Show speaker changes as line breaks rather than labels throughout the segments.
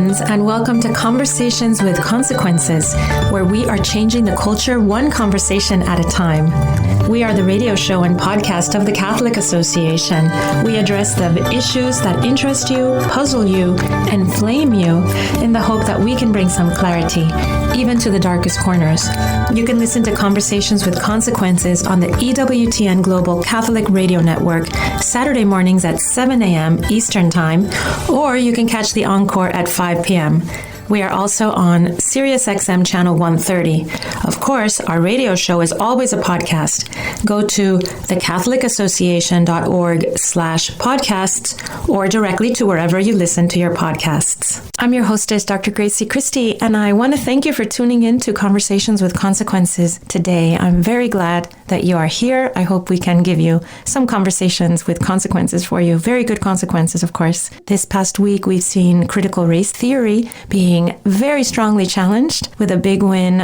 friends, and welcome to Conversations with Consequences, where we are changing the culture one conversation at a time. We are the radio show and podcast of the Catholic Association. We address the issues that interest you, puzzle you, inflame you, in the hope that we can bring some clarity, even to the darkest corners. You can listen to Conversations with Consequences on the EWTN Global Catholic Radio Network, Saturday mornings at 7 a.m. Eastern Time, or you can catch the encore at 5 p.m. We are also on SiriusXM Channel 130. Of course, our radio show is always a podcast. Go to thecatholicassociation.org/podcasts or directly to wherever you listen to your podcasts. I'm your hostess, Dr. Gracie Christie, and I want to thank you for tuning in to Conversations with Consequences today. I'm very glad that you are here. I hope we can give you some conversations with consequences for you. Very good consequences, of course. This past week, we've seen critical race theory being very strongly challenged with a big win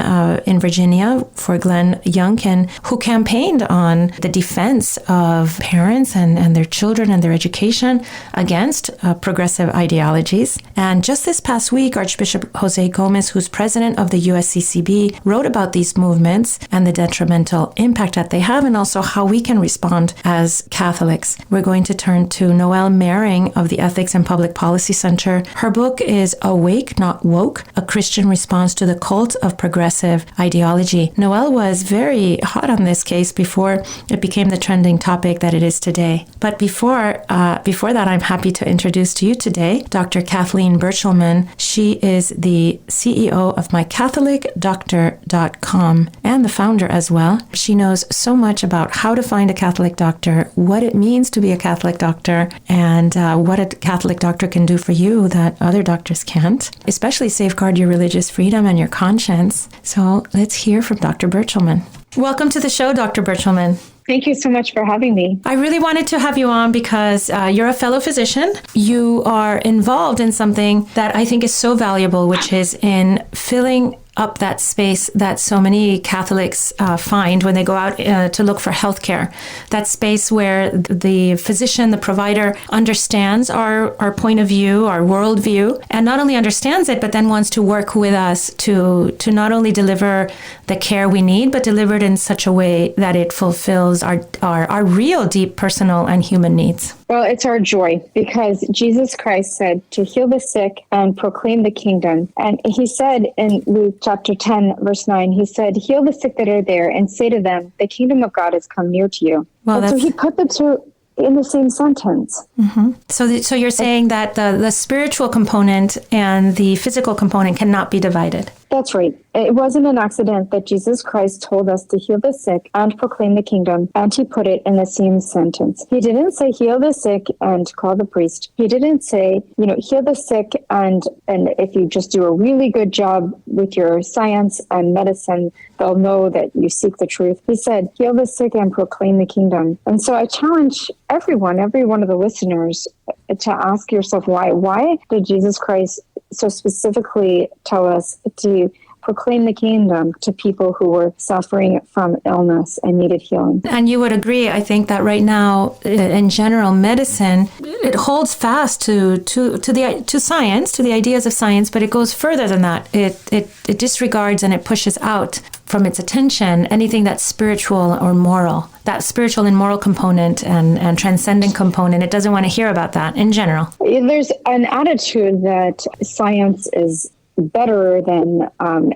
in Virginia for Glenn Youngkin, who campaigned on the defense of parents and their children and their education against progressive ideologies. And just this past week, Archbishop Jose Gomez, who's president of the USCCB, wrote about these movements and the detrimental impact that they have, and also how we can respond as Catholics. We're going to turn to Noelle Mering of the Ethics and Public Policy Center. Her book is Awake, Not Woke, A Christian Response to the Cult of Progressive Ideology. Noelle was very hot on this case before it became the trending topic that it is today. But before that, I'm happy to introduce to you today Dr. Kathleen Berchelmann. She is the CEO of mycatholicdoctor.com and the founder as well. She knows so much about how to find a Catholic doctor, what it means to be a Catholic doctor, and what a Catholic doctor can do for you that other doctors can't, especially safeguard your religious freedom and your conscience. So let's hear from Dr. Berchelmann. Welcome to the show, Dr. Berchelmann.
Thank you so much for having me.
I really wanted to have you on because you're a fellow physician. You are involved in something that I think is so valuable, which is in filling up that space that so many Catholics find when they go out to look for healthcare. That space where the physician, the provider, understands our point of view, our worldview, and not only understands it, but then wants to work with us to not only deliver the care we need, but deliver it in such a way that it fulfills our real deep personal and human needs.
Well, it's our joy because Jesus Christ said to heal the sick and proclaim the kingdom. And he said in Luke chapter 10, verse 9, he said, heal the sick that are there and say to them, the kingdom of God has come near to you. Well, so he put the two in the same sentence.
Mm-hmm. So you're saying that the spiritual component and the physical component cannot be divided.
That's right. It wasn't an accident that Jesus Christ told us to heal the sick and proclaim the kingdom, and he put it in the same sentence. He didn't say heal the sick and call the priest. He didn't say, heal the sick and if you just do a really good job with your science and medicine, they'll know that you seek the truth. He said, heal the sick and proclaim the kingdom. And so I challenge every one of the listeners to ask yourself why. Why did Jesus Christ so specifically tell us to proclaim the kingdom to people who were suffering from illness and needed healing?
And you would agree, I think, that right now, in general medicine, it holds fast to science, to the ideas of science, but it goes further than that. It disregards and it pushes out from its attention anything that's spiritual or moral. That spiritual and moral component and transcendent component, it doesn't want to hear about that in general.
There's an attitude that science is better than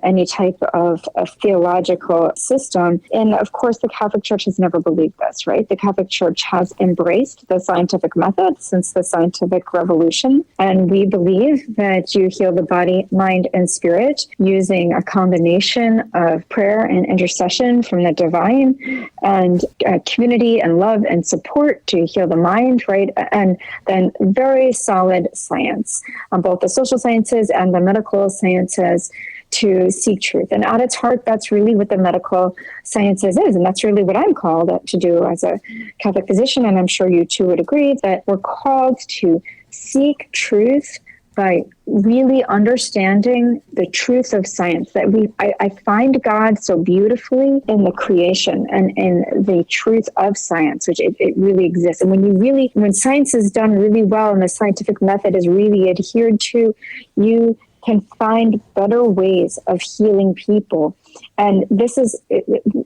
any type of theological system. And of course, the Catholic Church has never believed this, right? The Catholic Church has embraced the scientific method since the scientific revolution. And we believe that you heal the body, mind, and spirit using a combination of prayer and intercession from the divine and community and love and support to heal the mind, right? And then very solid science on both the social sciences and the medical sciences to seek truth. And at its heart, that's really what the medical sciences is. And that's really what I'm called to do as a Catholic physician. And I'm sure you too would agree that we're called to seek truth by really understanding the truth of science, that I find God so beautifully in the creation and in the truth of science, which it really exists. And when science is done really well and the scientific method is really adhered to, you can find better ways of healing people. And this is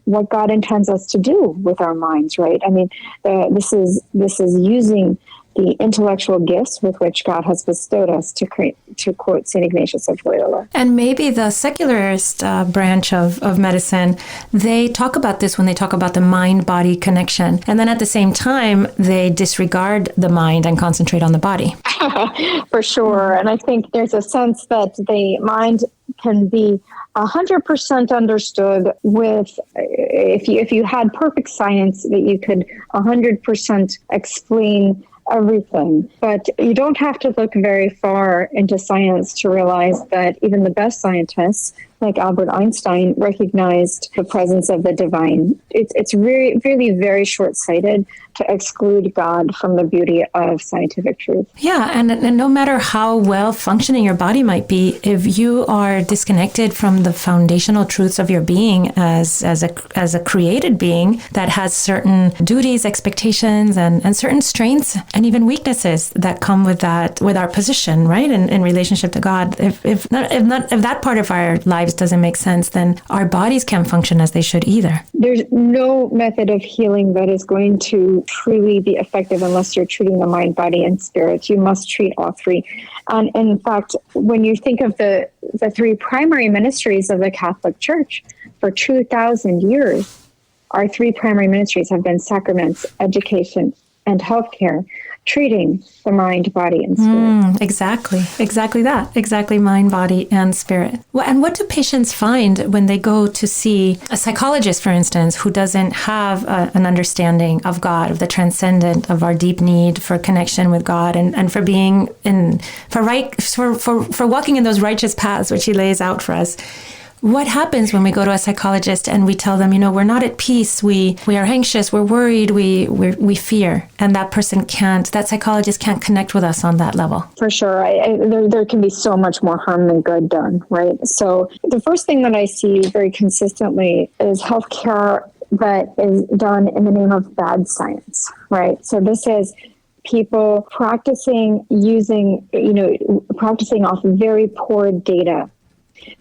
what God intends us to do with our minds, right? I mean, this is using the intellectual gifts with which God has bestowed us to quote St. Ignatius of Loyola.
And maybe the secularist branch of medicine, they talk about this when they talk about the mind-body connection. And then at the same time, they disregard the mind and concentrate on the body.
For sure. And I think there's a sense that the mind can be 100% understood with, if you had perfect science, that you could 100% explain everything. But you don't have to look very far into science to realize that even the best scientists, like Albert Einstein, recognized the presence of the divine. It's really, really very short-sighted to exclude God from the beauty of scientific truth.
Yeah, and no matter how well functioning your body might be, if you are disconnected from the foundational truths of your being as a created being that has certain duties, expectations, and certain strengths and even weaknesses that come with our position, right, in relationship to God. If that part of our lives doesn't make sense, then our bodies can't function as they should either.
There's no method of healing that is going to truly be effective unless you're treating the mind, body, and spirit. You must treat all three. And in fact, when you think of the three primary ministries of the Catholic Church, for 2,000 years, our three primary ministries have been sacraments, education, and healthcare, treating the mind, body, and spirit.
Exactly that. Exactly mind, body, and spirit. Well, and what do patients find when they go to see a psychologist, for instance, who doesn't have an understanding of God, of the transcendent, of our deep need for connection with God, and for being for walking in those righteous paths which He lays out for us? What happens when we go to a psychologist and we tell them, we're not at peace, we are anxious, we're worried, we fear, and that psychologist can't connect with us on that level? For
sure. There can be so much more harm than good done, right? So the first thing that I see very consistently is healthcare that is done in the name of bad science, right? So this is people practicing off very poor data.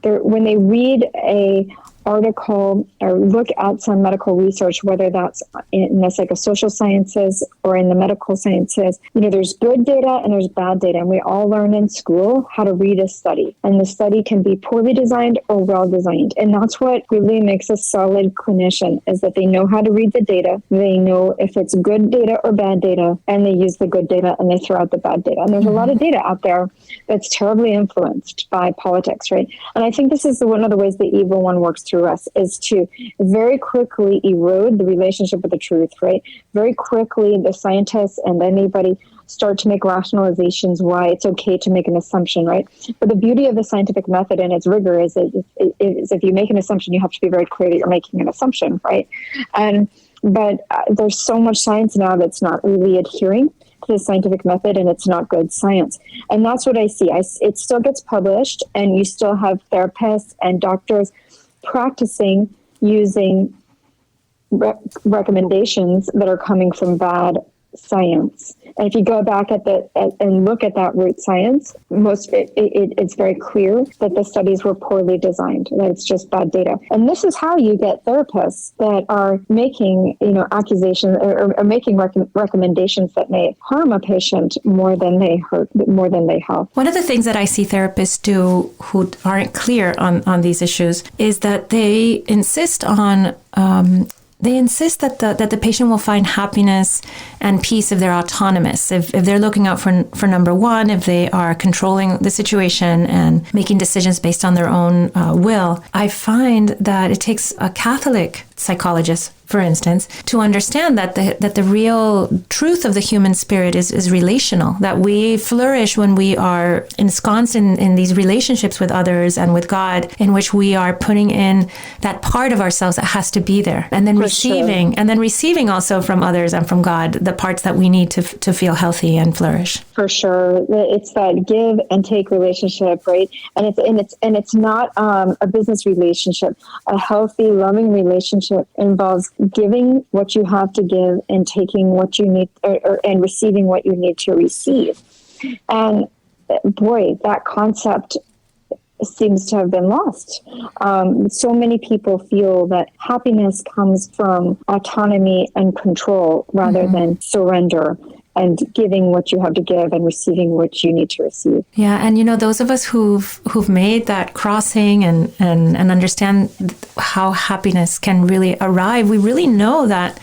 When they read a article or look at some medical research, whether that's in the psychosocial sciences or in the medical sciences, there's good data and there's bad data. And we all learn in school how to read a study. And the study can be poorly designed or well designed. And that's what really makes a solid clinician, is that they know how to read the data. They know if it's good data or bad data, and they use the good data and they throw out the bad data. And there's a lot of data out there that's terribly influenced by politics, right? And I think this is one of the ways the evil one works through us, is to very quickly erode the relationship with the truth, right? Very quickly, the scientists and anybody start to make rationalizations why it's okay to make an assumption, right? But the beauty of the scientific method and its rigor is if you make an assumption, you have to be very clear that you're making an assumption, right? But there's so much science now that's not really adhering to the scientific method, and it's not good science. And that's what I see. It still gets published, and you still have therapists and doctors practicing using recommendations that are coming from bad science. And if you go back and look at that root science, it's very clear that the studies were poorly designed, that it's just bad data. And this is how you get therapists that are making, accusations or making recommendations that may harm a patient more than they help.
One of the things that I see therapists do who aren't clear on these issues is that they insist on that the patient will find happiness and peace if they're autonomous, if they're looking out for number one, if they are controlling the situation and making decisions based on their own will. I find that it takes a Catholic psychologists, for instance, to understand that the real truth of the human spirit is relational, that we flourish when we are ensconced in these relationships with others and with God, in which we are putting in that part of ourselves that has to be there, and then receiving also from others and from God the parts that we need to feel healthy and flourish.
For sure, it's that give and take relationship, right? And it's not a business relationship. A healthy, loving relationship involves giving what you have to give and taking what you need, and receiving what you need to receive. And boy, that concept seems to have been lost. So many people feel that happiness comes from autonomy and control rather than surrender and giving what you have to give and receiving what you need to receive.
Yeah, and those of us who've made that crossing and understand how happiness can really arrive, we really know that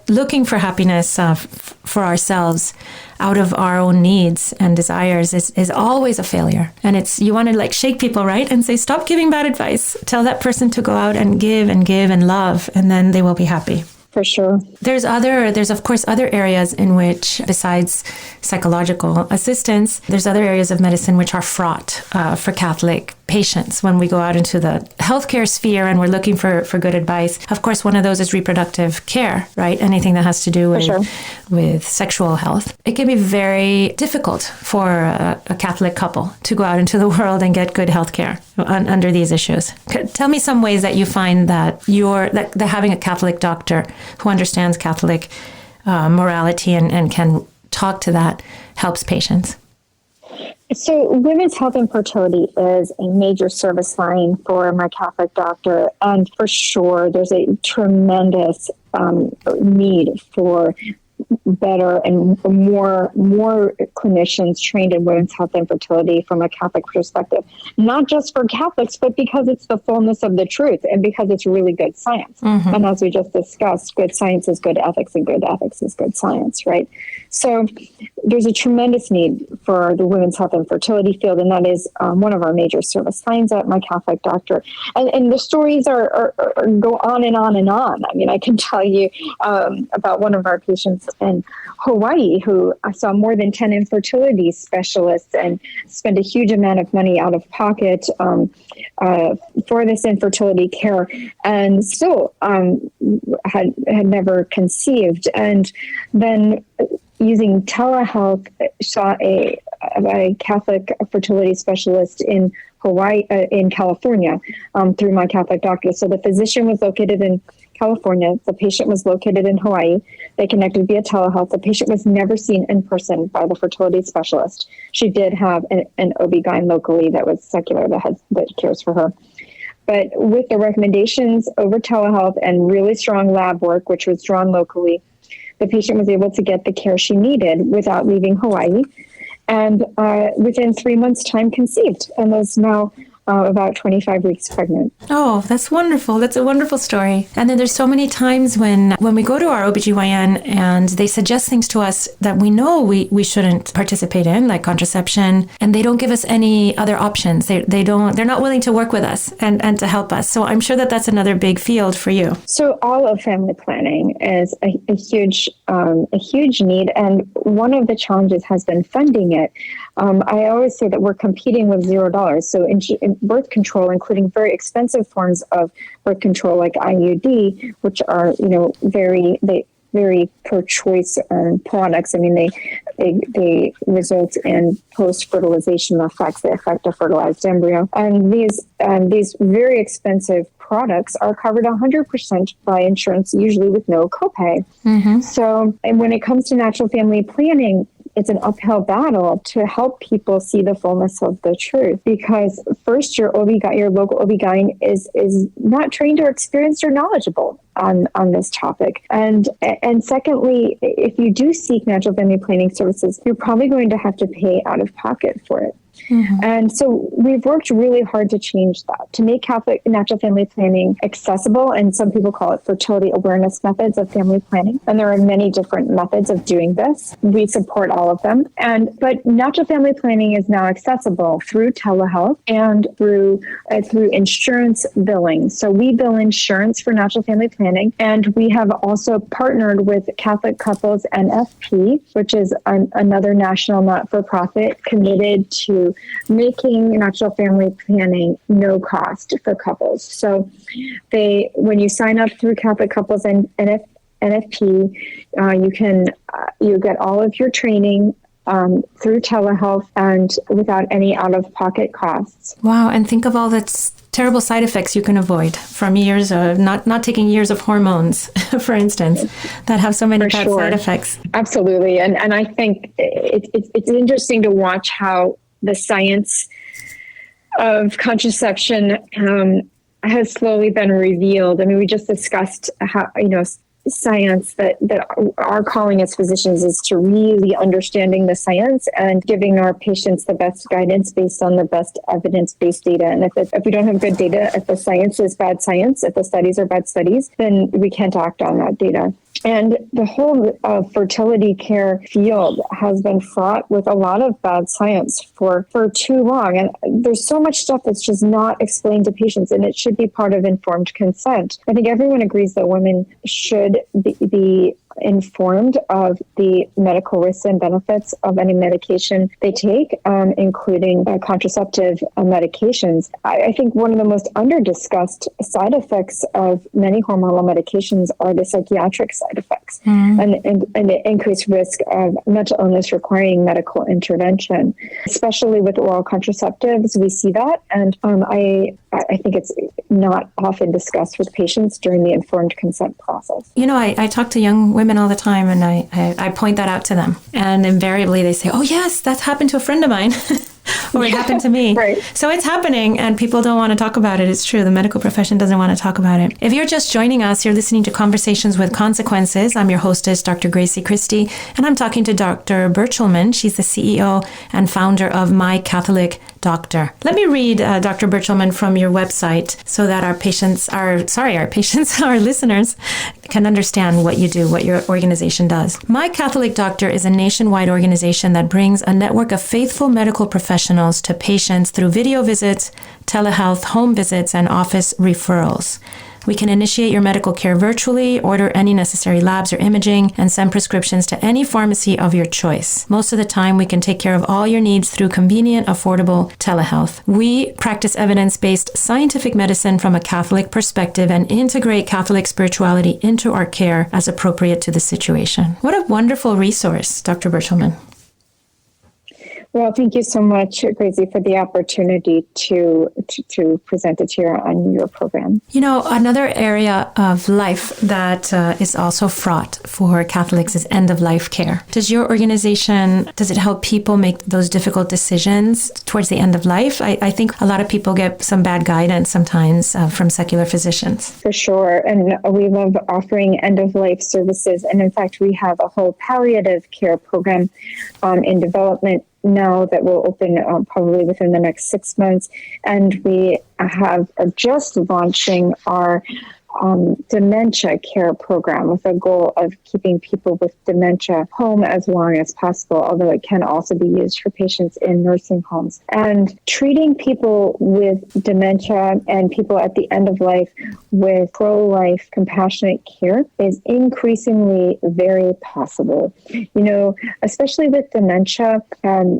looking for happiness for ourselves out of our own needs and desires is always a failure. And you want to shake people, right? And say, stop giving bad advice. Tell that person to go out and give and love, and then they will be happy.
For sure.
There's of course other areas in which, besides psychological assistance, there's other areas of medicine which are fraught for Catholic patients when we go out into the healthcare sphere and we're looking for good advice. Of course, one of those is reproductive care, right? Anything that has to do with sexual health. It can be very difficult for a Catholic couple to go out into the world and get good healthcare under these issues. Tell me some ways that you find that that having a Catholic doctor who understands Catholic morality and can talk to that helps patients.
So women's health and fertility is a major service line for my Catholic doctor. And for sure, there's a tremendous need for better and more clinicians trained in women's health and fertility from a Catholic perspective, not just for Catholics, but because it's the fullness of the truth and because it's really good science. And as we just discussed, good science is good ethics and good ethics is good science, right? So there's a tremendous need for the women's health and fertility field, and that is one of our major service lines at my Catholic doctor. And the stories are go on and on and on. I mean, I can tell you about one of our patients in Hawaii who I saw more than 10 infertility specialists and spent a huge amount of money out of pocket for this infertility care, and still had never conceived. And then using telehealth, saw a Catholic fertility specialist in Hawaii, in California, through my Catholic doctor. So the physician was located in California. The patient was located in Hawaii. They connected via telehealth. The patient was never seen in person by the fertility specialist. She did have an OB-GYN locally that was secular that cares for her. But with the recommendations over telehealth and really strong lab work, which was drawn locally, the patient was able to get the care she needed without leaving Hawaii. And within 3 months' time, conceived, and was now about 25 weeks pregnant.
Oh, that's wonderful. That's a wonderful story. And then there's so many times when we go to our OBGYN and they suggest things to us that we know we shouldn't participate in, like contraception, and they don't give us any other options. They're not willing to work with us and to help us. So I'm sure that's another big field for you.
So all of family planning is a huge need, and one of the challenges has been funding it. I always say that we're competing with $0. So in birth control, including very expensive forms of birth control like IUD, which are very pro-choice products. I mean, they result in post-fertilization effects. They affect a fertilized embryo, and these very expensive products are covered 100% by insurance, usually with no copay. So, and when it comes to natural family planning, it's an uphill battle to help people see the fullness of the truth, because first, your local OB-GYN is not trained or experienced or knowledgeable on this topic. And secondly, if you do seek natural family planning services, you're probably going to have to pay out of pocket for it. Mm-hmm. And so we've worked really hard to change that, to make Catholic natural family planning accessible. And some people call it fertility awareness methods of family planning. And there are many different methods of doing this. We support all of them. But natural family planning is now accessible through telehealth and through insurance billing. So we bill insurance for natural family planning. And we have also partnered with Catholic Couples NFP, which is another national not-for-profit committed to making natural family planning no cost for couples. So when you sign up through Catholic Couples and NFP, you get all of your training through telehealth and without any out-of-pocket costs.
Wow, and think of all the terrible side effects you can avoid from years of not taking years of hormones, for instance, that have so many bad side effects.
Absolutely, and I think it's interesting to watch how the science of contraception has slowly been revealed. I mean, we just discussed how, science that our calling as physicians is to really understanding the science and giving our patients the best guidance based on the best evidence-based data. And if we don't have good data, if the science is bad science, if the studies are bad studies, then we can't act on that data. And the whole fertility care field has been fraught with a lot of bad science for too long. And there's so much stuff that's just not explained to patients, and it should be part of informed consent. I think everyone agrees that women should be informed of the medical risks and benefits of any medication they take, including contraceptive medications. I think one of the most under-discussed side effects of many hormonal medications are the psychiatric side effects and the increased risk of mental illness requiring medical intervention. Especially with oral contraceptives, we see that, and I think it's not often discussed with patients during the informed consent process.
I talk to young women all the time, and I point that out to them. And invariably they say, oh, yes, that's happened to a friend of mine. Or it happened to me.
Right.
So it's happening, and people don't want to talk about it. It's true. The medical profession doesn't want to talk about it. If you're just joining us, you're listening to Conversations with Consequences. I'm your hostess, Dr. Gracie Christie, and I'm talking to Dr. Berchelmann. She's the CEO and founder of My Catholic Doctor. Let me read, Dr. Berchelmann, from your website so that our listeners can understand what you do, what your organization does. My Catholic Doctor is a nationwide organization that brings a network of faithful medical professionals to patients through video visits, telehealth, home visits, and office referrals. We can initiate your medical care virtually, order any necessary labs or imaging, and send prescriptions to any pharmacy of your choice. Most of the time, we can take care of all your needs through convenient, affordable telehealth. We practice evidence-based scientific medicine from a Catholic perspective and integrate Catholic spirituality into our care as appropriate to the situation. What a wonderful resource, Dr. Berchelmann.
Well, thank you so much, Gracie, for the opportunity to present it here on your program.
Another area of life that is also fraught for Catholics is end-of-life care. Does your organization, does it help people make those difficult decisions towards the end of life? I think a lot of people get some bad guidance sometimes from secular physicians.
For sure. And we love offering end-of-life services. And in fact, we have a whole palliative care program in development now that will open probably within the next 6 months. And we are just launching our dementia care program with a goal of keeping people with dementia home as long as possible, although it can also be used for patients in nursing homes. And treating people with dementia and people at the end of life with pro-life compassionate care is increasingly very possible. Especially with dementia,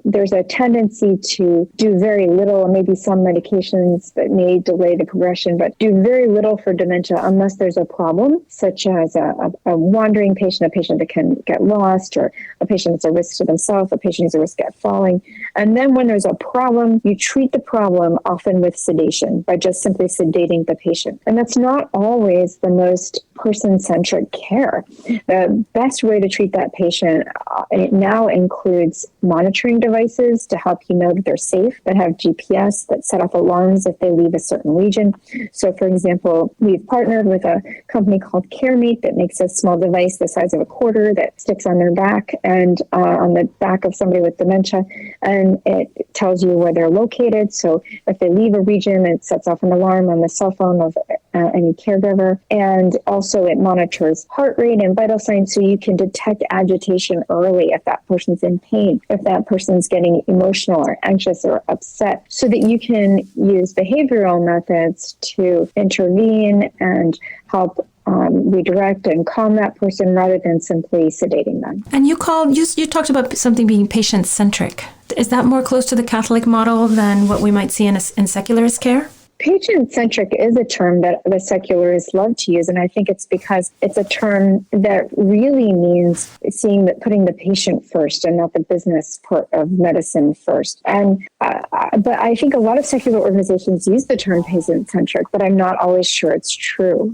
there's a tendency to do very little, and maybe some medications that may delay the progression, but do very little for dementia unless there's a problem, such as a wandering patient, a patient that can get lost, or a patient that's a risk to themselves, a patient who's a risk at falling. And then when there's a problem, you treat the problem often with sedation by just simply sedating the patient. And that's not always the most person-centric care. The best way to treat that patient it now includes monitoring devices to help you know that they're safe, that have GPS, that set off alarms if they leave a certain region. So, for example, we've partnered with a company called CareMeet that makes a small device the size of a quarter that sticks on their back and on the back of somebody with dementia, and it tells you where they're located. So if they leave a region, it sets off an alarm on the cell phone of any caregiver. And also it monitors heart rate and vital signs so you can detect agitation early if that person's in pain, if that person's getting emotional or anxious or upset, so that you can use behavioral methods to intervene and help redirect and calm that person rather than simply sedating them.
And you talked about something being patient-centric. Is that more close to the Catholic model than what we might see in secularist care?
Patient-centric is a term that the secularists love to use, and I think it's because it's a term that really means putting the patient first and not the business part of medicine first. And but I think a lot of secular organizations use the term patient-centric, but I'm not always sure it's true.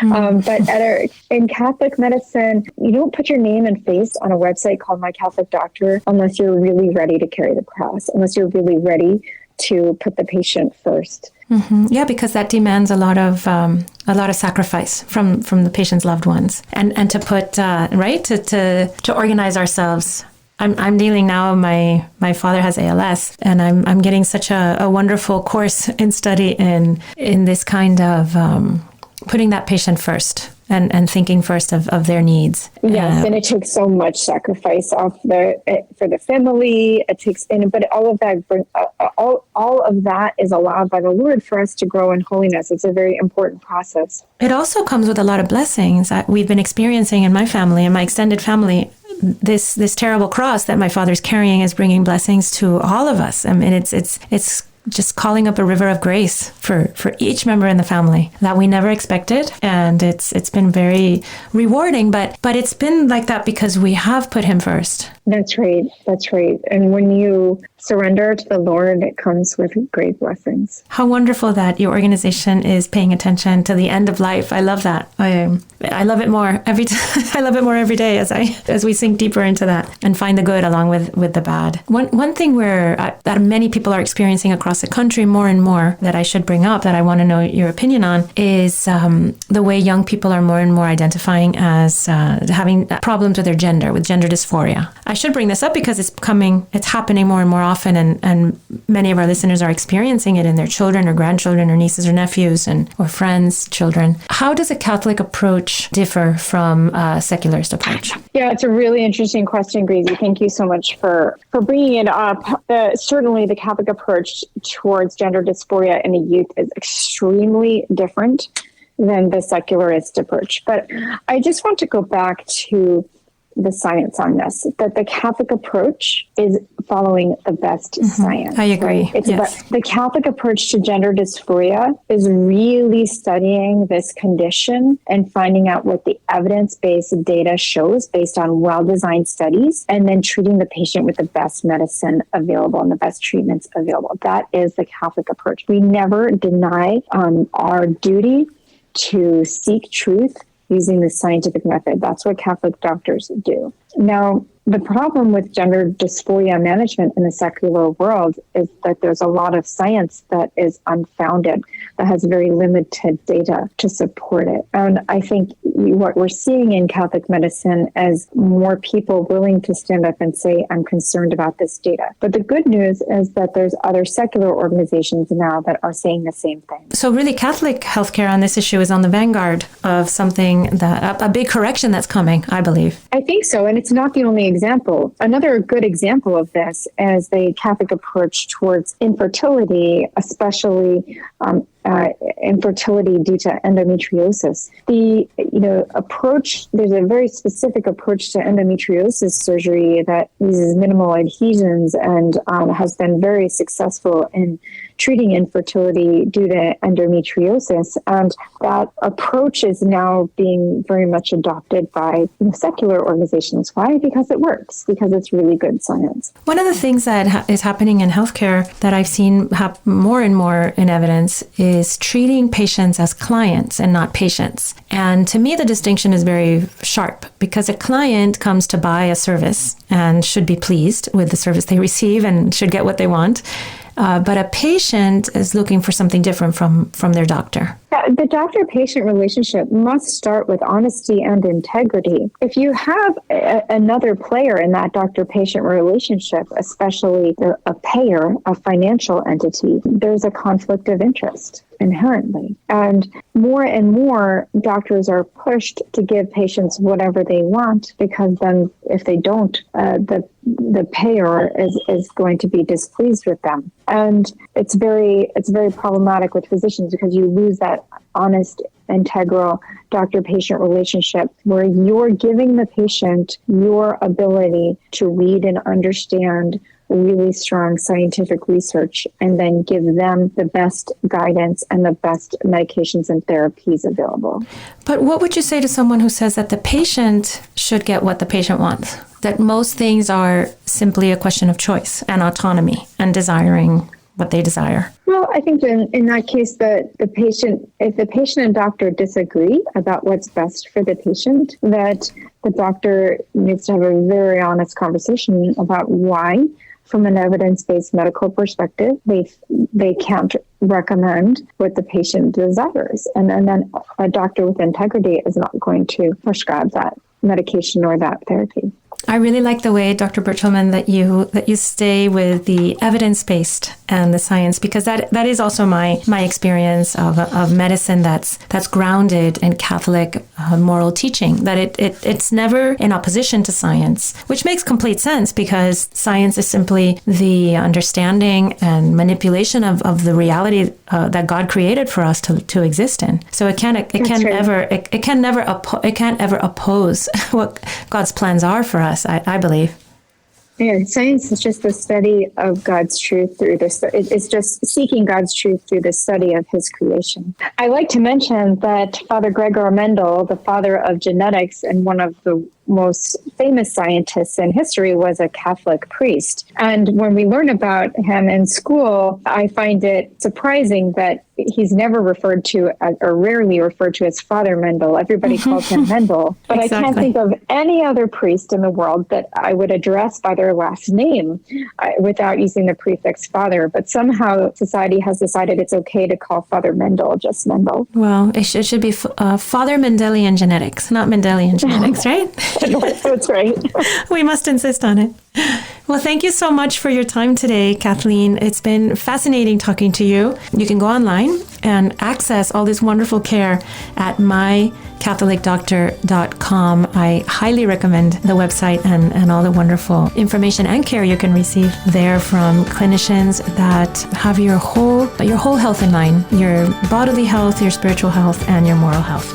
But in Catholic medicine, you don't put your name and face on a website called My Catholic Doctor unless you're really ready to carry the cross, unless you're really ready to put the patient first.
Mm-hmm. Yeah, because that demands a lot of sacrifice from the patient's loved ones, and to put to organize ourselves. I'm dealing now. My father has ALS, and I'm getting such a wonderful course in study in this kind of putting that patient first and thinking first of their needs.
Yes, and it takes so much sacrifice for the family. But all of that is allowed by the Lord for us to grow in holiness. It's a very important process.
It also comes with a lot of blessings. We've been experiencing in my family and my extended family. This terrible cross that my father's carrying is bringing blessings to all of us. I mean, it's just calling up a river of grace for each member in the family that we never expected. And it's been very rewarding, but it's been like that because we have put him first.
That's right. And when you surrender to the Lord, it comes with great blessings.
How wonderful that your organization is paying attention to the end of life. I love that. I love it more every I love it more every day as we sink deeper into that and find the good along with the bad. One thing that many people are experiencing across the country more and more that I should bring up, that I want to know your opinion on, is the way young people are more and more identifying as having problems with their gender, with gender dysphoria. I should bring this up because it's happening more and more often, and many of our listeners are experiencing it in their children or grandchildren or nieces or nephews or friends' children. How does a Catholic approach differ from a secularist approach?
Yeah, it's a really interesting question, Gracie. Thank you so much for bringing it up. Certainly the Catholic approach towards gender dysphoria in the youth is extremely different than the secularist approach. But I just want to go back to the science on this, that the Catholic approach is following the best science.
I agree.
Right? The Catholic approach to gender dysphoria is really studying this condition and finding out what the evidence-based data shows based on well-designed studies, and then treating the patient with the best medicine available and the best treatments available. That is the Catholic approach. We never deny our duty to seek truth using the scientific method. That's what Catholic doctors do. Now, the problem with gender dysphoria management in the secular world is that there's a lot of science that is unfounded, that has very limited data to support it. And I think what we're seeing in Catholic medicine is more people willing to stand up and say, I'm concerned about this data. But the good news is that there's other secular organizations now that are saying the same thing.
So really Catholic healthcare on this issue is on the vanguard of something a big correction that's coming, I believe.
I think so. And it's not the only example. Another good example of this is the Catholic approach towards infertility, especially infertility due to endometriosis. The approach, there's a very specific approach to endometriosis surgery that uses minimal adhesions and has been very successful in treating infertility due to endometriosis. And that approach is now being very much adopted by secular organizations. Why? Because it works, because it's really good science.
One of the things that is happening in healthcare that I've seen more and more in evidence is is treating patients as clients and not patients. And to me, the distinction is very sharp because a client comes to buy a service and should be pleased with the service they receive and should get what they want. But a patient is looking for something different from their doctor.
The doctor-patient relationship must start with honesty and integrity. If you have another player in that doctor-patient relationship, especially a payer, a financial entity, there's a conflict of interest inherently. And more doctors are pushed to give patients whatever they want, because then if they don't, the payer is going to be displeased with them. And it's very problematic with physicians because you lose that honest, integral doctor-patient relationship where you're giving the patient your ability to read and understand really strong scientific research and then give them the best guidance and the best medications and therapies available.
But what would you say to someone who says that the patient should get what the patient wants? That most things are simply a question of choice and autonomy and desiring what they desire?
Well, I think in that case, if the patient and doctor disagree about what's best for the patient, that the doctor needs to have a very honest conversation about why, from an evidence-based medical perspective, they can't recommend what the patient desires. And then a doctor with integrity is not going to prescribe that medication or that therapy.
I really like the way, Dr. Berchelmann, that you stay with the evidence-based and the science, because that is also my experience of medicine that's grounded in Catholic moral teaching, that it's never in opposition to science, which makes complete sense because science is simply the understanding and manipulation of the reality that God created for us to exist in. So it can't ever oppose what God's plans are for us. I believe.
Yeah, science is just the study of God's truth through this. It's just seeking God's truth through the study of His creation. I like to mention that Father Gregor Mendel, the father of genetics and one of the most famous scientists in history, was a Catholic priest. And when we learn about him in school, I find it surprising that he's never referred to or rarely referred to as Father Mendel. Everybody calls him Mendel. But exactly. I can't think of any other priest in the world that I would address by their last name without using the prefix Father. But somehow society has decided it's okay to call Father Mendel just Mendel.
Well, it should be Father Mendelian genetics, not Mendelian genetics, right?
That's right.
We must insist on it. Well, thank you so much for your time today, Kathleen. It's been fascinating talking to you. You can go online and access all this wonderful care at mycatholicdoctor.com. I highly recommend the website and all the wonderful information and care you can receive there from clinicians that have your whole health in mind, your bodily health, your spiritual health, and your moral health.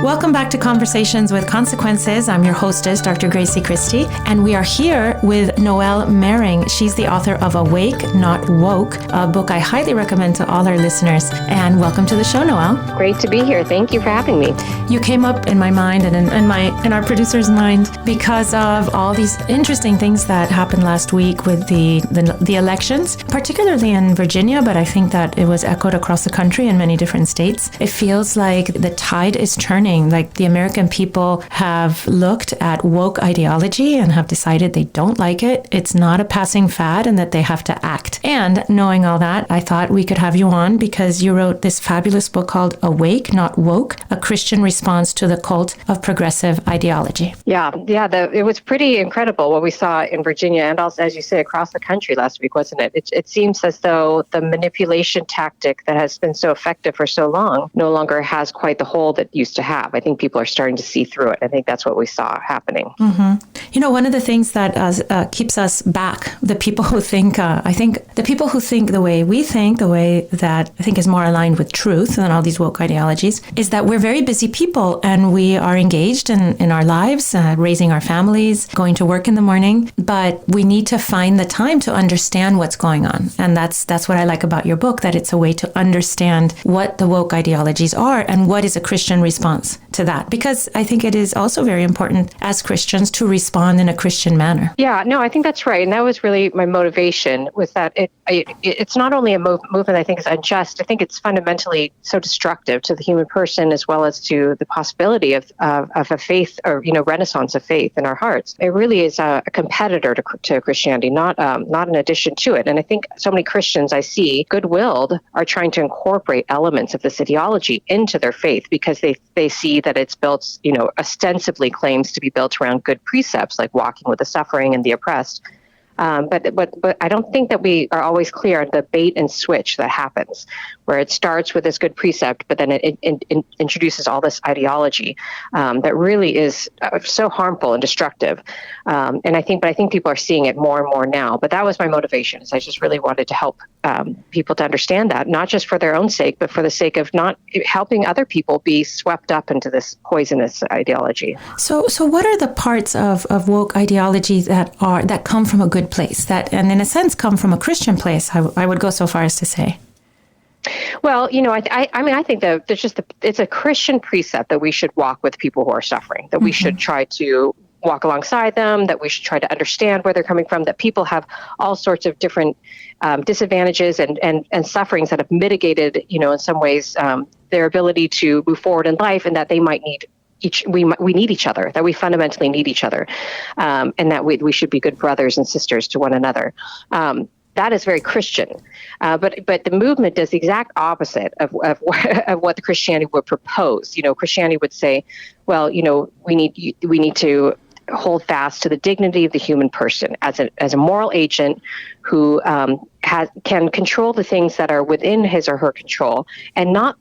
Welcome back to Conversations with Consequences. I'm your hostess, Dr. Gracie Christie, and we are here with Noelle Mering. She's the author of Awake, Not Woke, a book I highly recommend to all our listeners. And welcome to the show, Noelle.
Great to be here. Thank you for having me.
You came up in my mind and in our producer's mind because of all these interesting things that happened last week with the elections, particularly in Virginia, but I think that it was echoed across the country in many different states. It feels like the tide is turning. Like the American people have looked at woke ideology and have decided they don't like it. It's not a passing fad and that they have to act. And knowing all that, I thought we could have you on because you wrote this fabulous book called Awake, Not Woke, a Christian response to the cult of progressive ideology.
Yeah. It was pretty incredible what we saw in Virginia and also, as you say, across the country last week, wasn't it? It seems as though the manipulation tactic that has been so effective for so long no longer has quite the hold it used to have. I think people are starting to see through it. I think that's what we saw happening.
Mm-hmm. You know, one of the things that keeps us back, the people who think, the people who think the way we think, the way that I think is more aligned with truth than all these woke ideologies, is that we're very busy people and we are engaged in our lives, raising our families, going to work in the morning, but we need to find the time to understand what's going on. And that's what I like about your book, that it's a way to understand what the woke ideologies are and what is a Christian response response to that? Because I think it is also very important as Christians to respond in a Christian manner.
Yeah, no, I think that's right. And that was really my motivation, was that it's not only a movement I think is unjust. I think it's fundamentally so destructive to the human person, as well as to the possibility of a faith, or renaissance of faith in our hearts. It really is a competitor to Christianity, not an addition to it. And I think so many Christians I see, good-willed, are trying to incorporate elements of this ideology into their faith because they see that it's built, ostensibly claims to be built around good precepts like walking with the suffering and the oppressed. But I don't think that we are always clear on the bait and switch that happens, where it starts with this good precept, but then it introduces all this ideology that really is so harmful and destructive. And I think people are seeing it more and more now. But that was my motivation, is I just really wanted to help people to understand that, not just for their own sake, but for the sake of not helping other people be swept up into this poisonous ideology.
So what are the parts of woke ideology that come from a good place, and in a sense come from a Christian place? I would go so far as to say.
Well, I think that it's a Christian precept that we should walk with people who are suffering, that we should try to walk alongside them, that we should try to understand where they're coming from, that people have all sorts of different disadvantages and sufferings that have mitigated, in some ways, their ability to move forward in life, and that they might need we need each other, that we fundamentally need each other, and that we should be good brothers and sisters to one another. That is very Christian, but the movement does the exact opposite of what the Christianity would propose. Christianity would say, well, we need to hold fast to the dignity of the human person as a moral agent who can control the things that are within his or her control, and not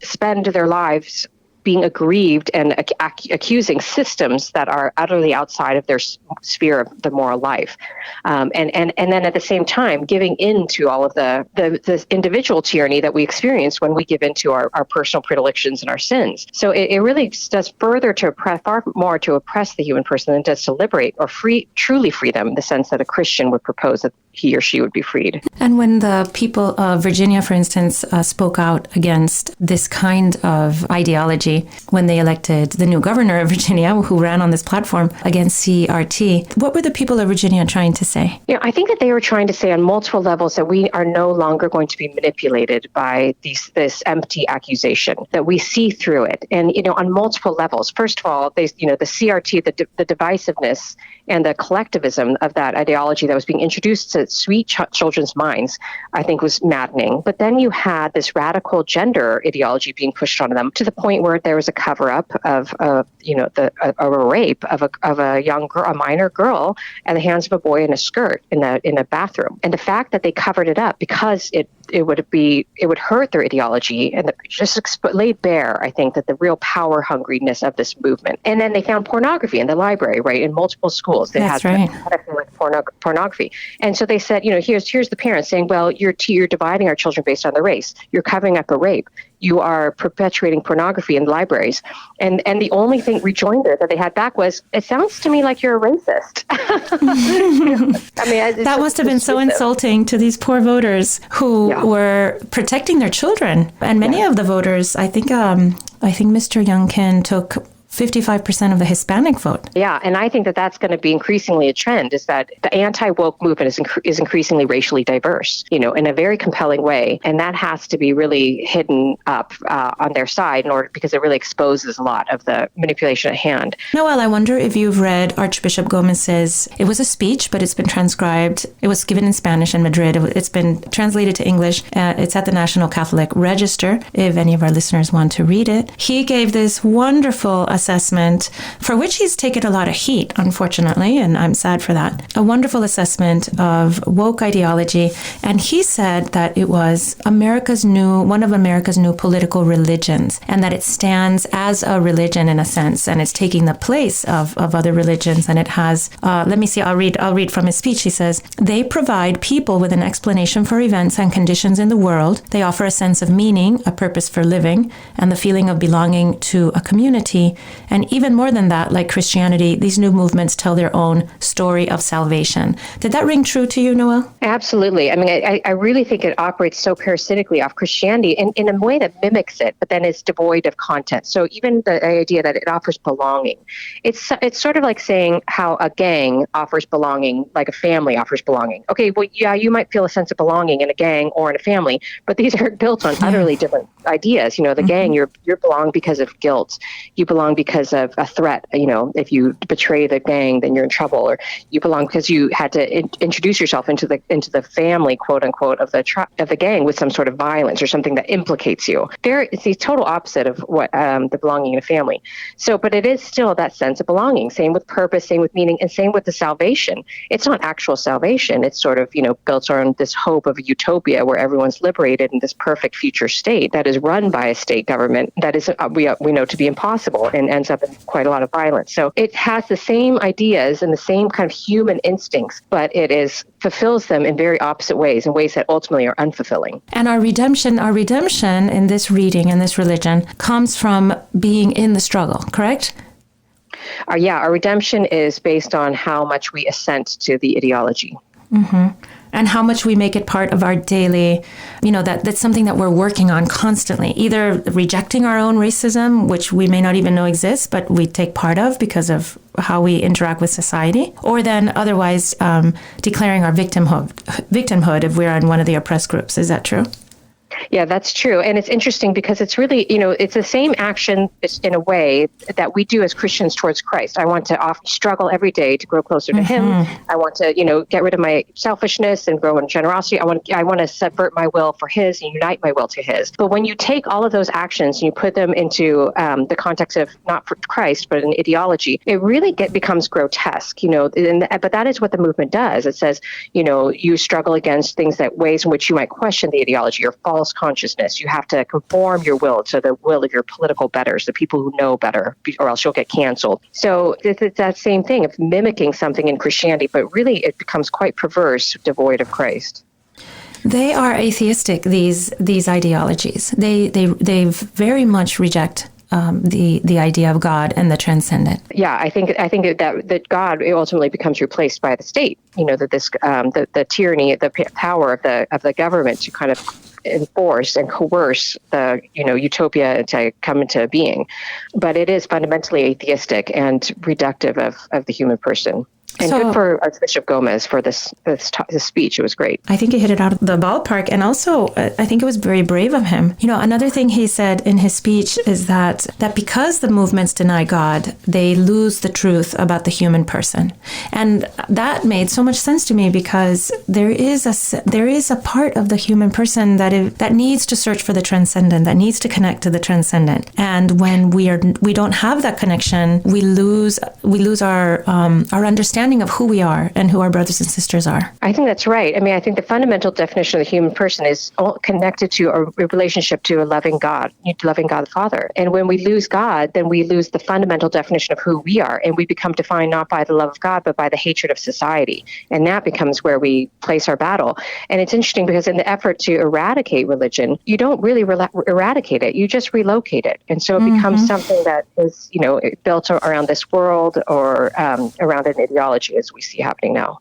spend their lives being aggrieved and accusing systems that are utterly outside of their sphere of the moral life, and then at the same time giving in to all of the individual tyranny that we experience when we give in to our personal predilections and our sins. So it really does further to far more to oppress the human person than it does to liberate or truly free them, in the sense that a Christian would propose that he or she would be freed.
And when the people of Virginia, for instance, spoke out against this kind of ideology, when they elected the new governor of Virginia, who ran on this platform against CRT, what were the people of Virginia trying to say?
I think that they were trying to say on multiple levels that we are no longer going to be manipulated by this empty accusation, that we see through it. And, on multiple levels. First of all, the CRT, the divisiveness and the collectivism of that ideology that was being introduced to sweet children's minds, I think was maddening. But then you had this radical gender ideology being pushed onto them, to the point where there was a cover-up of a rape of a young girl, a minor girl, at the hands of a boy in a skirt in a bathroom. And the fact that they covered it up because it would hurt their ideology, and just laid bare, I think, that the real power hungriness of this movement. And then they found pornography in the library, right, in multiple schools. They
That's
had
right.
pornography. And so they said, here's the parents saying, well, you're dividing our children based on the race. You're covering up a rape. You are perpetuating pornography in libraries. And the only rejoinder that they had back was, it sounds to me like you're a racist.
That must have been so insulting to these poor voters who were protecting their children. And many of the voters, I think Mr. Youngkin took 55% of the Hispanic vote.
Yeah, and I think that that's going to be increasingly a trend, is that the anti-woke movement is increasingly racially diverse, in a very compelling way. And that has to be really hidden up on their side because it really exposes a lot of the manipulation at hand.
Noelle, I wonder if you've read Archbishop Gomez's, it was a speech, but it's been transcribed. It was given in Spanish in Madrid. It's been translated to English. It's at the National Catholic Register, if any of our listeners want to read it. He gave this wonderful assessment, for which he's taken a lot of heat, unfortunately, and I'm sad for that. A wonderful assessment of woke ideology, and he said that it was one of America's new political religions, and that it stands as a religion in a sense, and it's taking the place of other religions, and it has, I'll read from his speech. He says, they provide people with an explanation for events and conditions in the world. They offer a sense of meaning, a purpose for living, and the feeling of belonging to a community. And even more than that, like Christianity, these new movements tell their own story of salvation. Did that ring true to you, Noelle?
Absolutely. I mean, I really think it operates so parasitically off Christianity in a way that mimics it, but then is devoid of content. So even the idea that it offers belonging, it's sort of like saying how a gang offers belonging, like a family offers belonging. Okay, well, yeah, you might feel a sense of belonging in a gang or in a family, but these are built on utterly different ideas. You know, the gang, you belong because of guilt. You belong because of a threat. You know, if you betray the gang, then you're in trouble. Or you belong because you had to introduce yourself into the family, quote unquote, of the gang with some sort of violence or something that implicates you. It's the total opposite of what the belonging in a family. So, but it is still that sense of belonging. Same with purpose, same with meaning, and same with the salvation. It's not actual salvation. It's sort of, built on this hope of a utopia where everyone's liberated in this perfect future state that is run by a state government that is we know to be impossible and ends up in quite a lot of violence. So it has the same ideas and the same kind of human instincts, but it fulfills them in very opposite ways, in ways that ultimately are unfulfilling.
And our redemption in this reading, in this religion, comes from being in the struggle, correct?
Our redemption is based on how much we assent to the ideology.
Mm-hmm. And how much we make it part of our daily, that's something that we're working on constantly, either rejecting our own racism, which we may not even know exists, but we take part of because of how we interact with society, or then otherwise declaring our victimhood if we're in one of the oppressed groups. Is that true?
Yeah, that's true. And it's interesting because it's really, it's the same action in a way that we do as Christians towards Christ. I want to often struggle every day to grow closer to Him. I want to, get rid of my selfishness and grow in generosity. I want to subvert my will for His and unite my will to His. But when you take all of those actions and you put them into the context of not for Christ, but an ideology, it really becomes grotesque, but that is what the movement does. It says, you struggle against ways in which you might question the ideology or false consciousness. You have to conform your will to the will of your political betters, the people who know better, or else you'll get canceled. So it's that same thing of mimicking something in Christianity, but really it becomes quite perverse, devoid of Christ.
They are atheistic, these ideologies. They very much reject the idea of God and the transcendent. Yeah,
I think that God ultimately becomes replaced by the state. That this the tyranny, the power of the government to kind of enforce and coerce the utopia to come into being, but it is fundamentally atheistic and reductive of the human person. And good for Archbishop Gomez for this speech. It was great.
I think he hit it out of the ballpark. And also, I think it was very brave of him. Another thing he said in his speech is that because the movements deny God, they lose the truth about the human person. And that made so much sense to me because there is a part of the human person that needs to search for the transcendent, that needs to connect to the transcendent. And when we don't have that connection, we lose our understanding of who we are and who our brothers and sisters are.
I think that's right. I mean, I think the fundamental definition of the human person is all connected to a relationship to a loving God the Father. And when we lose God, then we lose the fundamental definition of who we are, and we become defined not by the love of God, but by the hatred of society. And that becomes where we place our battle. And it's interesting because in the effort to eradicate religion, you don't really eradicate it, you just relocate it. And so it becomes something that is, built around this world or around an ideology, as we see happening now.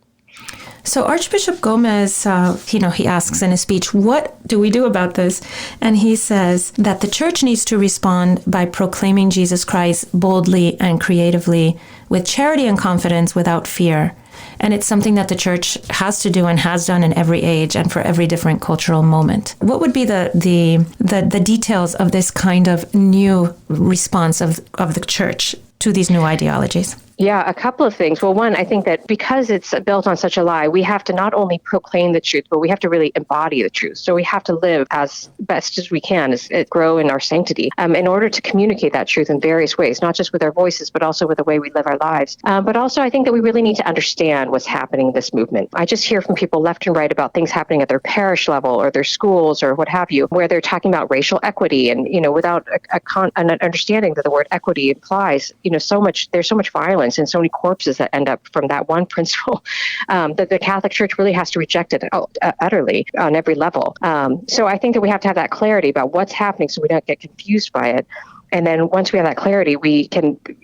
So Archbishop Gomez, he asks in his speech, what do we do about this? And he says that the church needs to respond by proclaiming Jesus Christ boldly and creatively, with charity and confidence, without fear. And it's something that the church has to do and has done in every age and for every different cultural moment. What would be the details of this kind of new response of the church to these new ideologies?
Yeah, a couple of things. Well, one, I think that because it's built on such a lie, we have to not only proclaim the truth, but we have to really embody the truth. So we have to live as best as we can, grow in our sanctity, in order to communicate that truth in various ways, not just with our voices, but also with the way we live our lives. But also, I think that we really need to understand what's happening in this movement. I just hear from people left and right about things happening at their parish level or their schools or what have you, where they're talking about racial equity and, without an understanding that the word equity implies, there's so much violence and so many corpses that end up from that one principle that the Catholic Church really has to reject it utterly on every level. So I think that we have to have that clarity about what's happening so we don't get confused by it. And then once we have that clarity,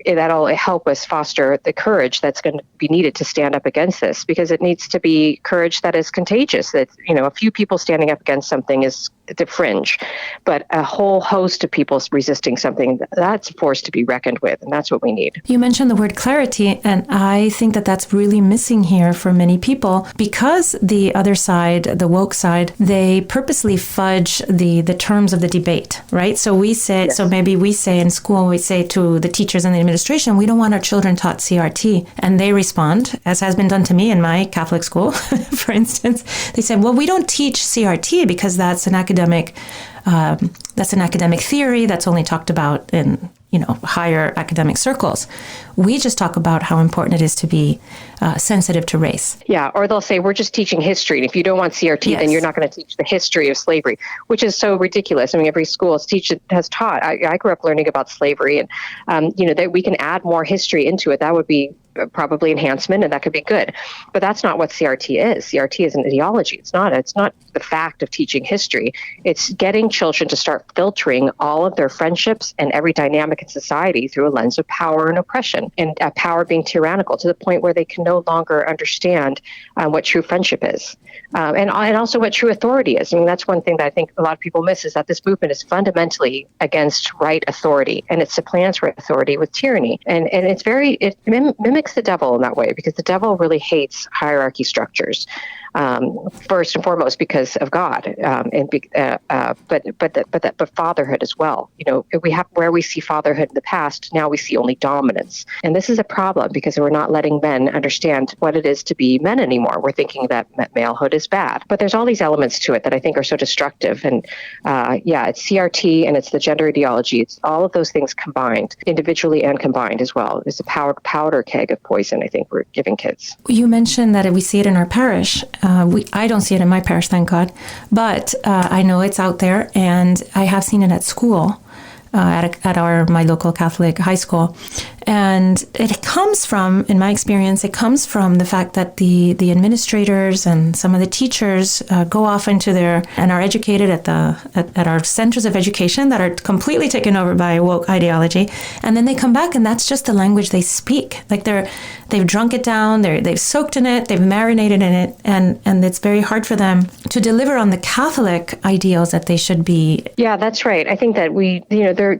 that'll help us foster the courage that's going to be needed to stand up against this, because it needs to be courage that is contagious. That, a few people standing up against something is the fringe, but a whole host of people resisting something, that's a force to be reckoned with, and that's what we need.
You mentioned the word clarity, and I think that that's really missing here for many people, because the other side, the woke side, they purposely fudge the terms of the debate, right? So we say, yes. So maybe we say in school, we say to the teachers and the administration, we don't want our children taught CRT. And they respond, as has been done to me in my Catholic school, for instance. They said, well, we don't teach CRT because that's an academic theory that's only talked about in higher academic circles. We just talk about how important it is to be sensitive to race.
Yeah, or they'll say, we're just teaching history, and if you don't want CRT, yes, then you're not going to teach the history of slavery, which is so ridiculous. I mean, every school has taught. I grew up learning about slavery, and that we can add more history into it. That would be probably enhancement, and that could be good. But that's not what CRT is. CRT is an ideology. It's not the fact of teaching history. It's getting children to start filtering all of their friendships and every dynamic in society through a lens of power and oppression, and power being tyrannical to the point where they can no longer understand what true friendship is, and also what true authority is. I mean, that's one thing that I think a lot of people miss, is that this movement is fundamentally against right authority, and it supplants right authority with tyranny. And it mimics the devil in that way, because the devil really hates hierarchy structures. First and foremost because of God, but fatherhood as well. Where we see fatherhood in the past, now we see only dominance, and this is a problem because we're not letting men understand what it is to be men anymore. We're thinking that malehood is bad, but there's all these elements to it that I think are so destructive. And it's CRT and it's the gender ideology. It's all of those things combined, individually and combined as well. It's a powder keg of poison I think we're giving kids.
You mentioned that we see it in our parish. I don't see it in my parish, thank God, but I know it's out there, and I have seen it at school, at my local Catholic high school. And it comes from, in my experience, the fact that the administrators and some of the teachers go off into and are educated at our centers of education that are completely taken over by woke ideology, and then they come back and that's just the language they speak. Like they've drunk it down, they've soaked in it, they've marinated in it, and it's very hard for them to deliver on the Catholic ideals that they should be.
Yeah, that's right. I think that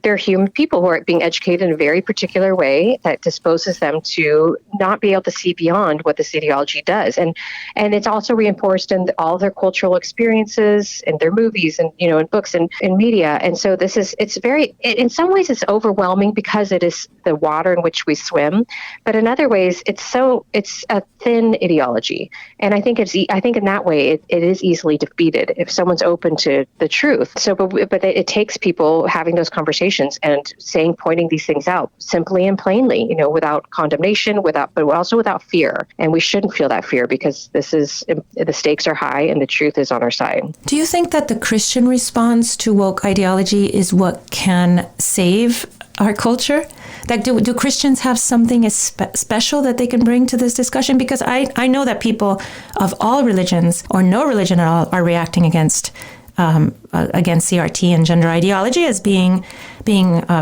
they're human people who are being educated in a very particular way that disposes them to not be able to see beyond what this ideology does. And it's also reinforced in all their cultural experiences, in their movies and, in books and in media. And so in some ways it's overwhelming because it is the water in which we swim. But in other ways, it's a thin ideology. And I think in that way, it is easily defeated if someone's open to the truth. So, but it takes people having those conversations and pointing these things out simply and plainly, without condemnation, but also without fear. And we shouldn't feel that fear because the stakes are high and the truth is on our side.
Do you think that the Christian response to woke ideology is what can save our culture? Like, do Christians have something special that they can bring to this discussion? Because I know that people of all religions or no religion at all are reacting against CRT and gender ideology as being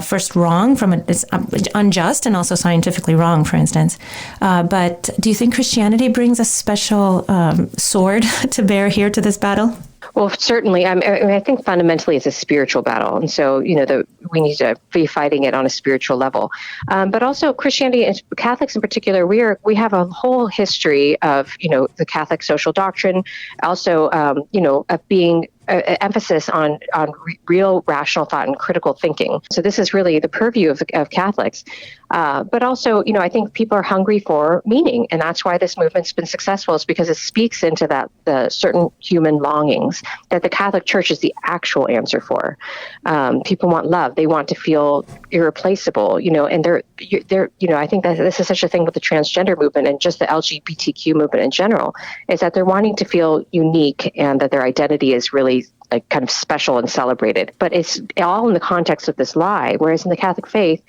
first wrong, it's unjust, and also scientifically wrong, for instance. But do you think Christianity brings a special sword to bear here to this battle?
Well, certainly. I think fundamentally it's a spiritual battle. And so, we need to be fighting it on a spiritual level. But also Christianity and Catholics in particular, we have a whole history of, the Catholic social doctrine, also, of being emphasis on real rational thought and critical thinking. So this is really the purview of Catholics. But also, I think people are hungry for meaning, and that's why this movement's been successful, is because it speaks into the certain human longings that the Catholic Church is the actual answer for. People want love; they want to feel irreplaceable, and I think that this is such a thing with the transgender movement and just the LGBTQ movement in general, is that they're wanting to feel unique and that their identity is really kind of special and celebrated. But it's all in the context of this lie, whereas in the Catholic faith,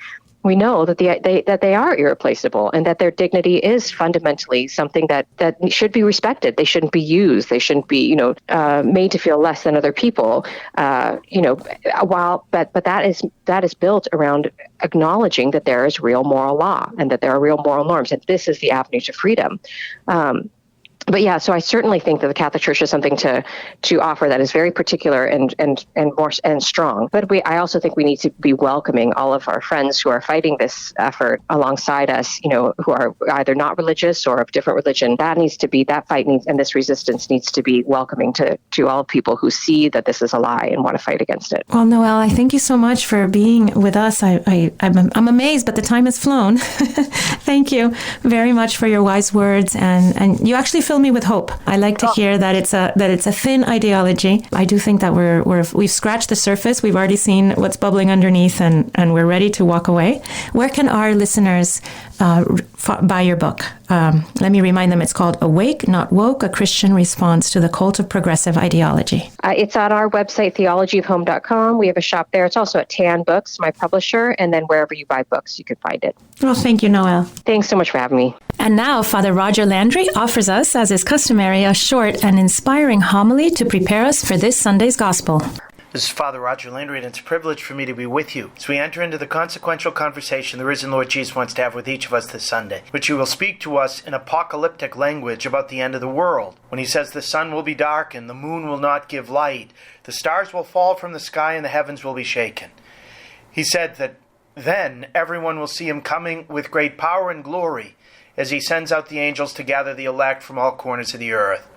we know that they are irreplaceable, and that their dignity is fundamentally something that should be respected. They shouldn't be used. They shouldn't be made to feel less than other people. But that is built around acknowledging that there is real moral law and that there are real moral norms, and this is the avenue to freedom. But yeah, so I certainly think that the Catholic Church has something to offer that is very particular and more and strong. But I also think we need to be welcoming all of our friends who are fighting this effort alongside us, who are either not religious or of different religion. That fight needs, and this resistance needs to be welcoming to all people who see that this is a lie and want to fight against it.
Well, Noelle, I thank you so much for being with us. I'm amazed, but the time has flown. Thank you very much for your wise words, and you actually fill me with hope. I like to hear that it's a thin ideology. I do think that we've scratched the surface. We've already seen what's bubbling underneath, and we're ready to walk away. Where can our listeners buy your book? Let me remind them, it's called Awake, Not Woke, A Christian Response to the Cult of Progressive Ideology.
It's on our website, theologyofhome.com. We have a shop there. It's also at Tan Books, my publisher, and then wherever you buy books, you can find it.
Well, thank you, Noelle.
Thanks so much for having me.
And now, Father Roger Landry offers us, as is customary, a short and inspiring homily to prepare us for this Sunday's Gospel.
This is Father Roger Landry, and it's a privilege for me to be with you as we enter into the consequential conversation the risen Lord Jesus wants to have with each of us this Sunday, which he will speak to us in apocalyptic language about the end of the world. When he says the sun will be darkened, the moon will not give light, the stars will fall from the sky, and the heavens will be shaken. He said that then everyone will see him coming with great power and glory as he sends out the angels to gather the elect from all corners of the earth.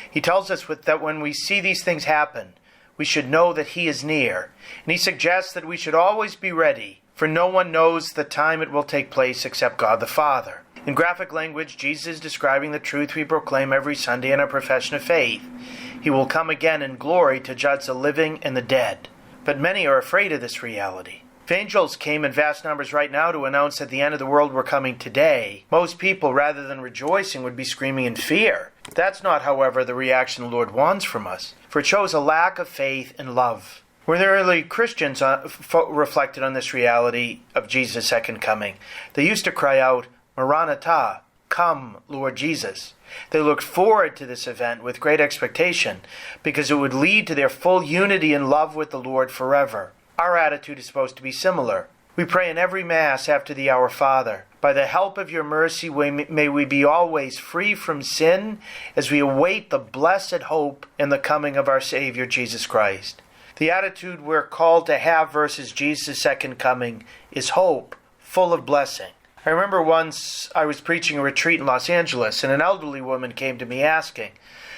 He tells us that when we see these things happen, we should know that he is near. And he suggests that we should always be ready, for no one knows the time it will take place except God the Father. In graphic language, Jesus is describing the truth we proclaim every Sunday in our profession of faith. He will come again in glory to judge the living and the dead. But many are afraid of this reality. If angels came in vast numbers right now to announce that the end of the world were coming today, most people, rather than rejoicing, would be screaming in fear. That's not, however, the reaction the Lord wants from us, for it shows a lack of faith and love. When the early Christians reflected on this reality of Jesus' second coming, they used to cry out, Maranatha, come, Lord Jesus. They looked forward to this event with great expectation, because it would lead to their full unity and love with the Lord forever. Our attitude is supposed to be similar. We pray in every Mass after the Our Father. By the help of your mercy, may we be always free from sin as we await the blessed hope and the coming of our Savior, Jesus Christ. The attitude we're called to have versus Jesus' second coming is hope, full of blessing. I remember once I was preaching a retreat in Los Angeles, and an elderly woman came to me asking,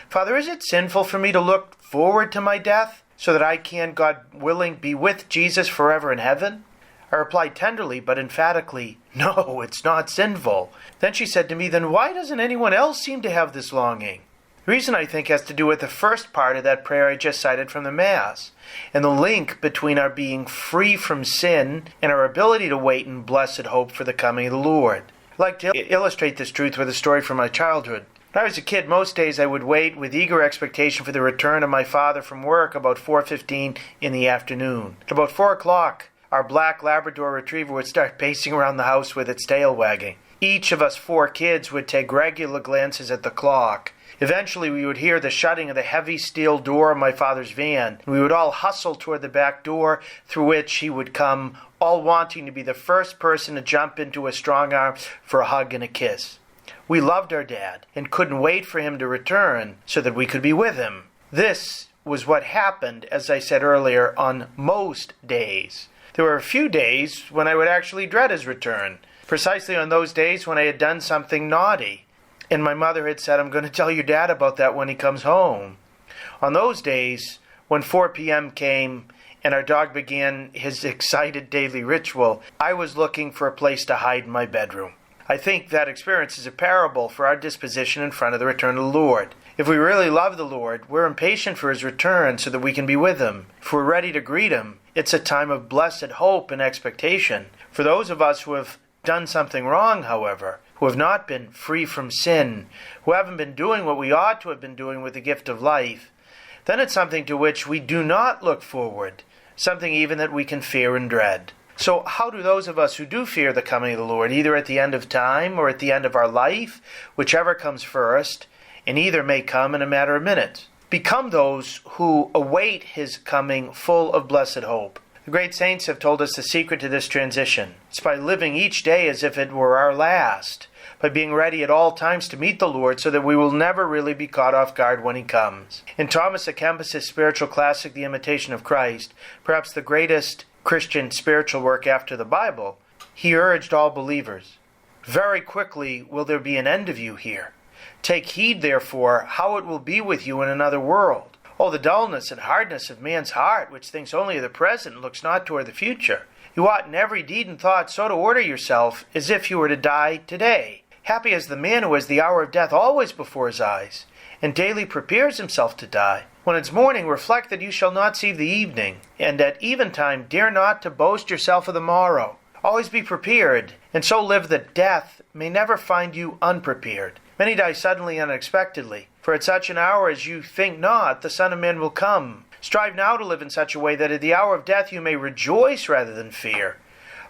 Father, is it sinful for me to look forward to my death so that I can, God willing, be with Jesus forever in heaven? I replied tenderly but emphatically, no, it's not sinful. Then she said to me, then why doesn't anyone else seem to have this longing? The reason, I think, has to do with the first part of that prayer I just cited from the Mass, and the link between our being free from sin and our ability to wait in blessed hope for the coming of the Lord. I'd like to illustrate this truth with a story from my childhood. When I was a kid, most days I would wait with eager expectation for the return of my father from work about 4:15 in the afternoon. At about 4 o'clock, our black Labrador retriever would start pacing around the house with its tail wagging. Each of us 4 kids would take regular glances at the clock. Eventually, we would hear the shutting of the heavy steel door of my father's van, and we would all hustle toward the back door through which he would come, all wanting to be the first person to jump into a strong arm for a hug and a kiss. We loved our dad and couldn't wait for him to return so that we could be with him. This was what happened, as I said earlier, on most days. There were a few days when I would actually dread his return, precisely on those days when I had done something naughty. And my mother had said, I'm going to tell your dad about that when he comes home. On those days, when 4 p.m. came and our dog began his excited daily ritual, I was looking for a place to hide in my bedroom. I think that experience is a parable for our disposition in front of the return of the Lord. If we really love the Lord, we're impatient for his return so that we can be with him. If we're ready to greet him, it's a time of blessed hope and expectation. For those of us who have done something wrong, however, who have not been free from sin, who haven't been doing what we ought to have been doing with the gift of life, then it's something to which we do not look forward, something even that we can fear and dread. So how do those of us who do fear the coming of the Lord, either at the end of time or at the end of our life, whichever comes first, and either may come in a matter of minutes, become those who await his coming full of blessed hope? The great saints have told us the secret to this transition. It's by living each day as if it were our last, by being ready at all times to meet the Lord so that we will never really be caught off guard when he comes. In Thomas à Kempis's spiritual classic, The Imitation of Christ, perhaps the greatest Christian spiritual work after the Bible, he urged all believers, "Very quickly will there be an end of you here. Take heed, therefore, how it will be with you in another world. Oh, the dullness and hardness of man's heart, which thinks only of the present and looks not toward the future. You ought in every deed and thought so to order yourself as if you were to die today. Happy is the man who has the hour of death always before his eyes, and daily prepares himself to die. When it's morning, reflect that you shall not see the evening, and at eventime dare not to boast yourself of the morrow. Always be prepared, and so live that death may never find you unprepared. Many die suddenly and unexpectedly, for at such an hour as you think not, the Son of Man will come. Strive now to live in such a way that at the hour of death you may rejoice rather than fear.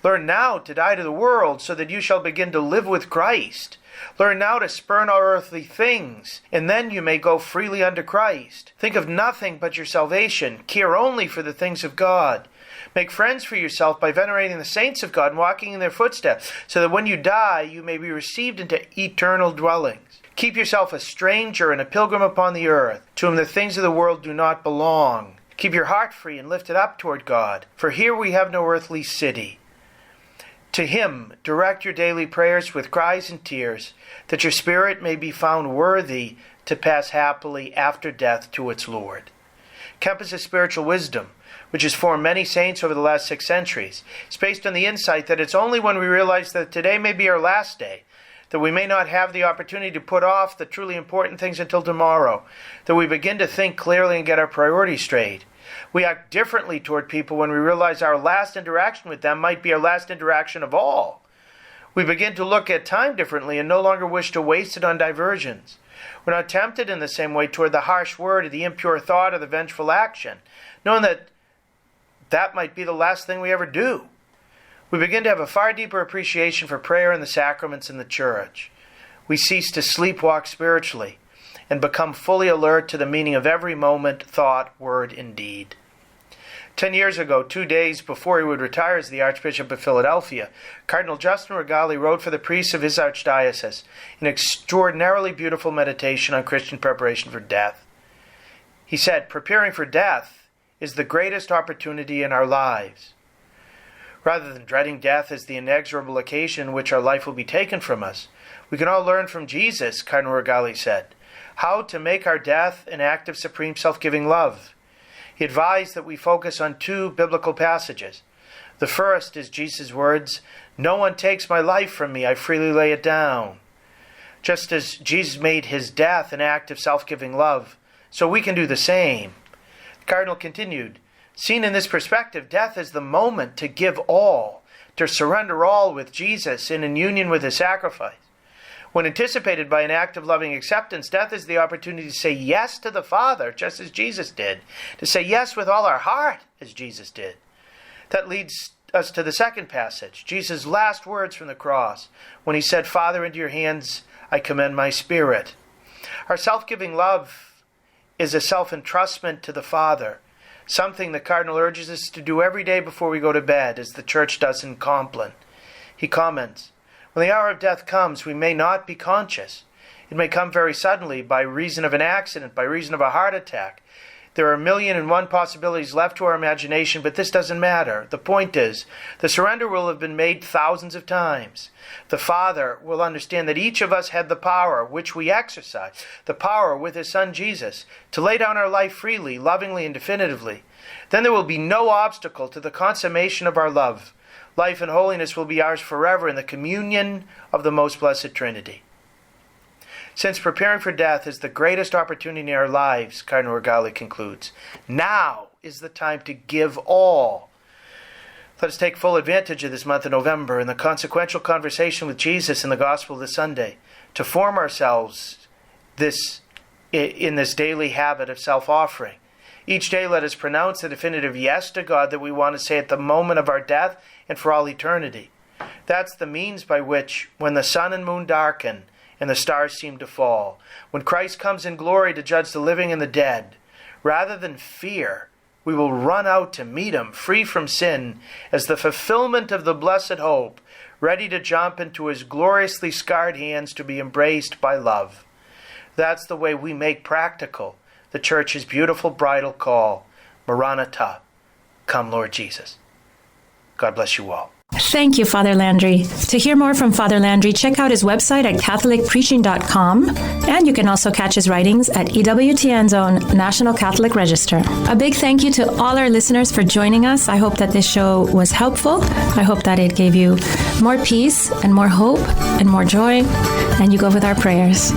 Learn now to die to the world, so that you shall begin to live with Christ. Learn now to spurn all earthly things, and then you may go freely unto Christ. Think of nothing but your salvation. Care only for the things of God. Make friends for yourself by venerating the saints of God and walking in their footsteps, so that when you die, you may be received into eternal dwellings. Keep yourself a stranger and a pilgrim upon the earth, to whom the things of the world do not belong. Keep your heart free and lift it up toward God, for here we have no earthly city. To him direct your daily prayers with cries and tears, that your spirit may be found worthy to pass happily after death to its Lord." Kempis's spiritual wisdom, which has formed many saints over the last 6 centuries, is based on the insight that it's only when we realize that today may be our last day, that we may not have the opportunity to put off the truly important things until tomorrow, that we begin to think clearly and get our priorities straight. We act differently toward people when we realize our last interaction with them might be our last interaction of all. We begin to look at time differently and no longer wish to waste it on diversions. We're not tempted in the same way toward the harsh word or the impure thought or the vengeful action, knowing that that might be the last thing we ever do. We begin to have a far deeper appreciation for prayer and the sacraments in the church. We cease to sleepwalk spiritually and become fully alert to the meaning of every moment, thought, word, and deed. 10 years ago, 2 days before he would retire as the Archbishop of Philadelphia, Cardinal Justin Regali wrote for the priests of his archdiocese an extraordinarily beautiful meditation on Christian preparation for death. He said, "Preparing for death is the greatest opportunity in our lives. Rather than dreading death as the inexorable occasion in which our life will be taken from us, we can all learn from Jesus," Cardinal Regali said, "how to make our death an act of supreme self-giving love." He advised that we focus on 2 biblical passages. The first is Jesus' words, "No one takes my life from me, I freely lay it down." Just as Jesus made his death an act of self-giving love, so we can do the same. The Cardinal continued, "Seen in this perspective, death is the moment to give all, to surrender all with Jesus and in union with his sacrifice. When anticipated by an act of loving acceptance, death is the opportunity to say yes to the Father, just as Jesus did, to say yes with all our heart, as Jesus did. That leads us to the second passage, Jesus' last words from the cross, when he said, 'Father, into your hands I commend my spirit.' Our self-giving love is a self-entrustment to the Father, something the Cardinal urges us to do every day before we go to bed, as the Church does in Compline. He comments, "When the hour of death comes, we may not be conscious. It may come very suddenly, by reason of an accident, by reason of a heart attack. There are 1,000,001 possibilities left to our imagination, but this doesn't matter. The point is, the surrender will have been made thousands of times. The Father will understand that each of us had the power, which we exercise, the power with his Son Jesus, to lay down our life freely, lovingly, and definitively. Then there will be no obstacle to the consummation of our love. Life and holiness will be ours forever in the communion of the most blessed Trinity." Since preparing for death is the greatest opportunity in our lives, Cardinal Regali concludes, now is the time to give all. Let us take full advantage of this month of November and the consequential conversation with Jesus in the Gospel this Sunday to form ourselves in this daily habit of self-offering. Each day let us pronounce the definitive yes to God that we want to say at the moment of our death and for all eternity. That's the means by which, when the sun and moon darken and the stars seem to fall, when Christ comes in glory to judge the living and the dead, rather than fear, we will run out to meet him, free from sin, as the fulfillment of the blessed hope, ready to jump into his gloriously scarred hands to be embraced by love. That's the way we make practical the Church's beautiful bridal call, Maranatha, come Lord Jesus. God bless you all.
Thank you, Father Landry. To hear more from Father Landry, check out his website at catholicpreaching.com, and you can also catch his writings at EWTN's own National Catholic Register. A big thank you to all our listeners for joining us. I hope that this show was helpful. I hope that it gave you more peace and more hope and more joy, and you go with our prayers.